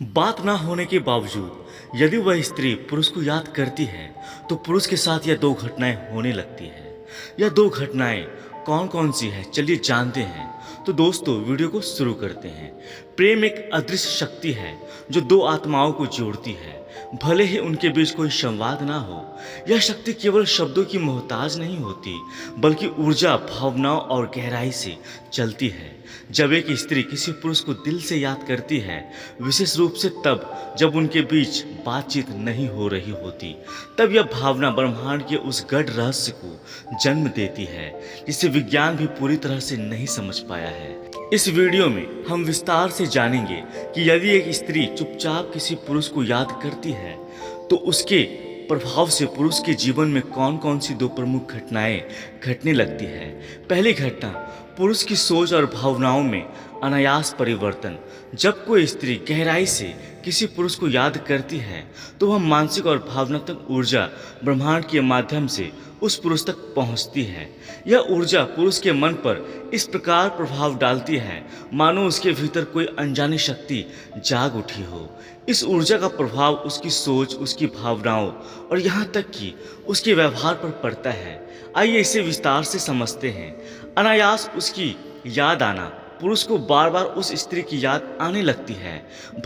बात ना होने के बावजूद यदि वह स्त्री पुरुष को याद करती है तो पुरुष के साथ यह दो घटनाएं होने लगती है। यह दो घटनाएं कौन कौन सी है चलिए जानते हैं। तो दोस्तों वीडियो को शुरू करते हैं। प्रेम एक अदृश्य शक्ति है जो दो आत्माओं को जोड़ती है, भले ही उनके बीच कोई संवाद ना हो। यह शक्ति केवल शब्दों की मोहताज नहीं होती बल्कि ऊर्जा, भावनाओं और गहराई से चलती है। जब एक स्त्री किसी पुरुष को दिल से याद करती है, विशेष रूप से तब जब उनके बीच बातचीत नहीं हो रही होती, तब यह भावना ब्रह्मांड के उस गढ़ रहस्य को जन्म देती है जिसे विज्ञान भी पूरी तरह से नहीं समझ पाया है। इस वीडियो में हम विस्तार से जानेंगे कि यदि एक स्त्री चुपचाप किसी पुरुष को याद करती है तो उसके प्रभाव से पुरुष के जीवन में कौन कौन सी दो प्रमुख घटनाएं घटने लगती है। पहली घटना, पुरुष की सोच और भावनाओं में अनायास परिवर्तन। जब कोई स्त्री गहराई से किसी पुरुष को याद करती है तो वह मानसिक और भावनात्मक ऊर्जा ब्रह्मांड के माध्यम से उस पुरुष तक पहुंचती है। यह ऊर्जा पुरुष के मन पर इस प्रकार प्रभाव डालती है मानो उसके भीतर कोई अनजानी शक्ति जाग उठी हो। इस ऊर्जा का प्रभाव उसकी सोच, उसकी भावनाओं और यहाँ तक कि उसके व्यवहार पर पड़ता है। आइए इसे विस्तार से समझते हैं। अनायास उसकी याद आना, पुरुष को बार बार उस स्त्री की याद आने लगती है,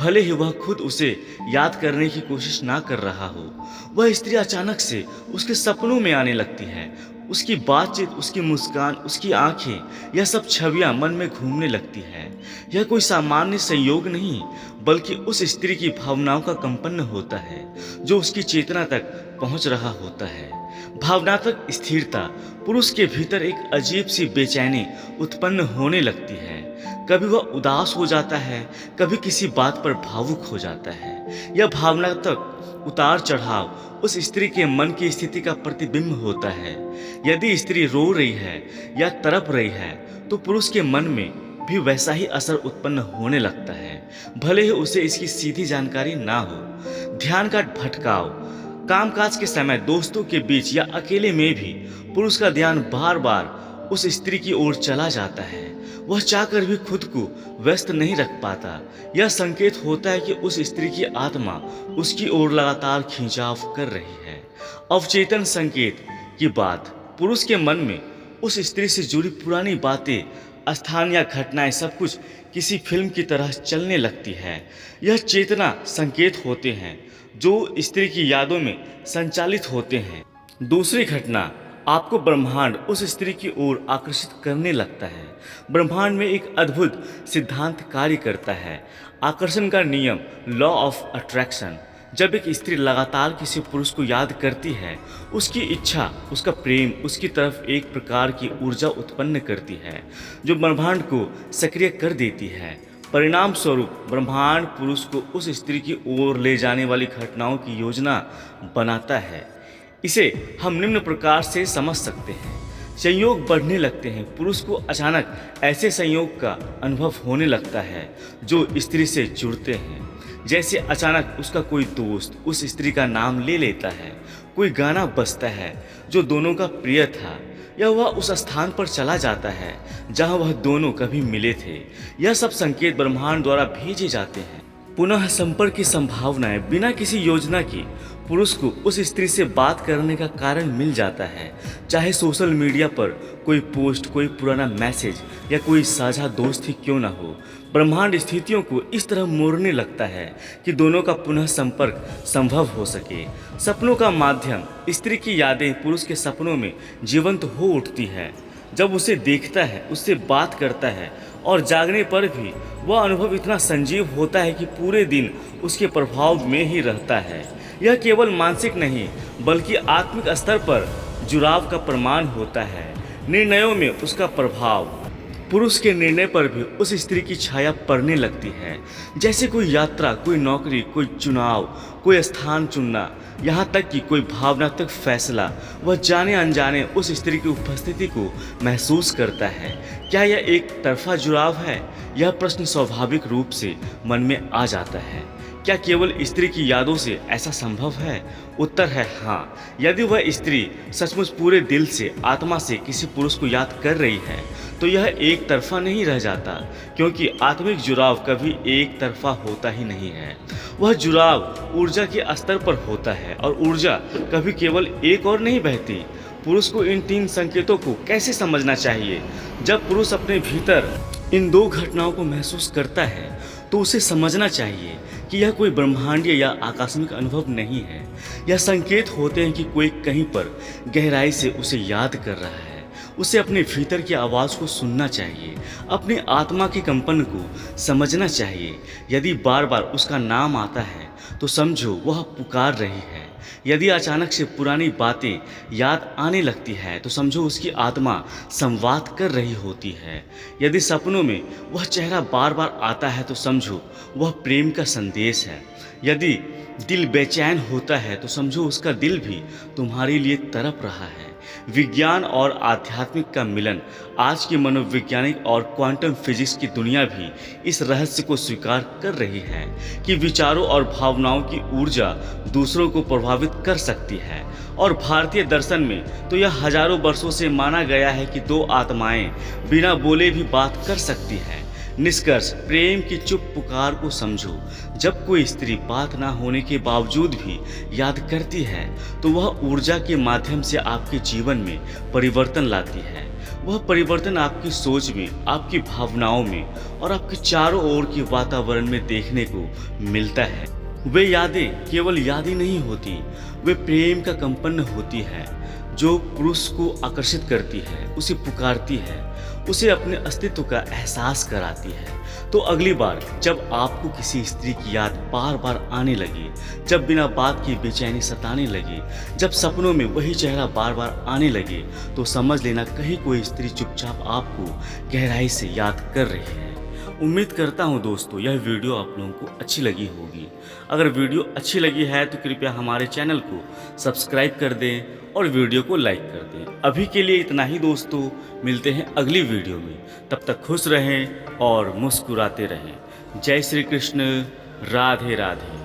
भले ही वह खुद उसे याद करने की कोशिश ना कर रहा हो। वह स्त्री अचानक से उसके सपनों में आने लगती है। उसकी बातचीत, उसकी मुस्कान, उसकी आंखें, यह सब छवियां मन में घूमने लगती है। यह कोई सामान्य संयोग नहीं बल्कि उस स्त्री की भावनाओं का कंपन होता है जो उसकी चेतना तक पहुंच रहा होता है। भावनात्मक स्थिरता, पुरुष के भीतर एक अजीब सी बेचैनी उत्पन्न होने लगती है। कभी वह उदास हो जाता है, कभी किसी बात पर भावुक हो जाता है। यह भावनात्मक उतार चढ़ाव उस स्त्री के मन की स्थिति का प्रतिबिंब होता है। यदि स्त्री रो रही है या तड़प रही है तो पुरुष के मन में भी वैसा ही असर उत्पन्न होने लगता है, भले ही उसे इसकी सीधी जानकारी ना हो। ध्यान का भटकाव, कामकाज के समय, दोस्तों के बीच या अकेले में भी पुरुष का ध्यान बार बार उस स्त्री की ओर चला जाता है। वह चाहकर भी खुद को व्यस्त नहीं रख पाता। यह संकेत होता है कि उस स्त्री की आत्मा उसकी ओर लगातार खिंचाव कर रही है। अवचेतन संकेत की बात, पुरुष के मन में उस स्त्री से जुड़ी पुरानी बातें, स्थान या घटनाएं सब कुछ किसी फिल्म की तरह चलने लगती है। यह चेतना संकेत होते हैं जो स्त्री की यादों में संचालित होते हैं। दूसरी घटना, आपको ब्रह्मांड उस स्त्री की ओर आकर्षित करने लगता है। ब्रह्मांड में एक अद्भुत सिद्धांत कार्य करता है, आकर्षण का नियम, लॉ ऑफ अट्रैक्शन। जब एक स्त्री लगातार किसी पुरुष को याद करती है, उसकी इच्छा, उसका प्रेम उसकी तरफ एक प्रकार की ऊर्जा उत्पन्न करती है जो ब्रह्मांड को सक्रिय कर देती है। परिणाम स्वरूप ब्रह्मांड पुरुष को उस स्त्री की ओर ले जाने वाली घटनाओं की योजना बनाता है। इसे हम निम्न प्रकार से समझ सकते हैं। संयोग बढ़ने लगते हैं। पुरुष को अचानक ऐसे संयोग का अनुभव होने लगता है जो स्त्री से जुड़ते हैं, जैसे अचानक उसका कोई दोस्त उस स्त्री का नाम ले लेता है, कोई गाना बजता है जो दोनों का प्रिय था, या वह उस स्थान पर चला जाता है जहां वह दोनों कभी मिले थे। यह सब संकेत ब्रह्मांड द्वारा भेजे जाते हैं। पुनः संपर्क की संभावनाएं, बिना किसी योजना के पुरुष को उस स्त्री से बात करने का कारण मिल जाता है, चाहे सोशल मीडिया पर कोई पोस्ट, कोई पुराना मैसेज या कोई साझा दोस्त ही क्यों ना हो। ब्रह्मांड स्थितियों को इस तरह मोड़ने लगता है कि दोनों का पुनः संपर्क संभव हो सके। सपनों का माध्यम, स्त्री की यादें पुरुष के सपनों में जीवंत हो उठती है। जब उसे देखता है, उससे बात करता है और जागने पर भी वह अनुभव इतना संजीव होता है कि पूरे दिन उसके प्रभाव में ही रहता है। यह केवल मानसिक नहीं बल्कि आत्मिक स्तर पर जुड़ाव का प्रमाण होता है। निर्णयों में उसका प्रभाव, पुरुष के निर्णय पर भी उस स्त्री की छाया पड़ने लगती है, जैसे कोई यात्रा, कोई नौकरी, कोई चुनाव, कोई स्थान चुनना, यहाँ तक कि कोई भावनात्मक फैसला। वह जाने अनजाने उस स्त्री की उपस्थिति को महसूस करता है। क्या यह एक तरफा जुड़ाव है? यह प्रश्न स्वाभाविक रूप से मन में आ जाता है। क्या केवल स्त्री की यादों से ऐसा संभव है? उत्तर है हाँ। यदि वह स्त्री सचमुच पूरे दिल से, आत्मा से किसी पुरुष को याद कर रही है तो यह एक तरफा नहीं रह जाता, क्योंकि आत्मिक जुड़ाव कभी एक तरफा होता ही नहीं है। वह जुड़ाव ऊर्जा के स्तर पर होता है और ऊर्जा कभी केवल एक और नहीं बहती। पुरुष को इन 3 संकेतों को कैसे समझना चाहिए? जब पुरुष अपने भीतर इन 2 घटनाओं को महसूस करता है तो उसे समझना चाहिए कि यह कोई ब्रह्मांडीय या आकस्मिक अनुभव नहीं है। यह संकेत होते हैं कि कोई कहीं पर गहराई से उसे याद कर रहा है। उसे अपने भीतर की आवाज़ को सुनना चाहिए, अपनी आत्मा के कंपन को समझना चाहिए। यदि बार बार उसका नाम आता है तो समझो वह पुकार रही है। यदि अचानक से पुरानी बातें याद आने लगती है तो समझो उसकी आत्मा संवाद कर रही होती है। यदि सपनों में वह चेहरा बार बार आता है तो समझो वह प्रेम का संदेश है। यदि दिल बेचैन होता है तो समझो उसका दिल भी तुम्हारे लिए तड़प रहा है। विज्ञान और आध्यात्मिक का मिलन। आज की मनोवैज्ञानिक और क्वांटम फिजिक्स की दुनिया भी इस रहस्य को स्वीकार कर रही है कि विचारों और भावनाओं की ऊर्जा दूसरों को प्रभावित कर सकती है। और भारतीय दर्शन में तो यह हजारों वर्षों से माना गया है कि 2 आत्माएं बिना बोले भी बात कर सकती हैं। निष्कर्ष, प्रेम की चुप पुकार को समझो। जब कोई स्त्री बात ना होने के बावजूद भी याद करती है तो वह ऊर्जा के माध्यम से आपके जीवन में परिवर्तन लाती है। वह परिवर्तन आपकी सोच में, आपकी भावनाओं में और आपके चारों ओर के वातावरण में देखने को मिलता है। वे यादें केवल यादें नहीं होती, वे प्रेम का कंपन होती है जो पुरुष को आकर्षित करती है, उसे पुकारती है, उसे अपने अस्तित्व का एहसास कराती है। तो अगली बार जब आपको किसी स्त्री की याद बार बार आने लगे, जब बिना बात की बेचैनी सताने लगे, जब सपनों में वही चेहरा बार बार आने लगे, तो समझ लेना कहीं कोई स्त्री चुपचाप आपको गहराई से याद कर रही है। उम्मीद करता हूँ दोस्तों यह वीडियो आप लोगों को अच्छी लगी होगी। अगर वीडियो अच्छी लगी है तो कृपया हमारे चैनल को सब्सक्राइब कर दें और वीडियो को लाइक कर दें। अभी के लिए इतना ही दोस्तों, मिलते हैं अगली वीडियो में। तब तक खुश रहें और मुस्कुराते रहें। जय श्री कृष्ण, राधे राधे।